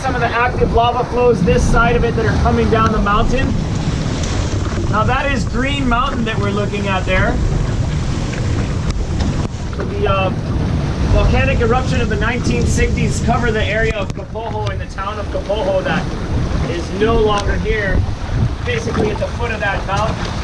some of the active lava flows this side of it that are coming down the mountain. Now that is Green Mountain that we're looking at there. So the volcanic eruption of the 1960s covered the area of Kapoho in the town of Kapoho that is no longer here, basically at the foot of that mountain.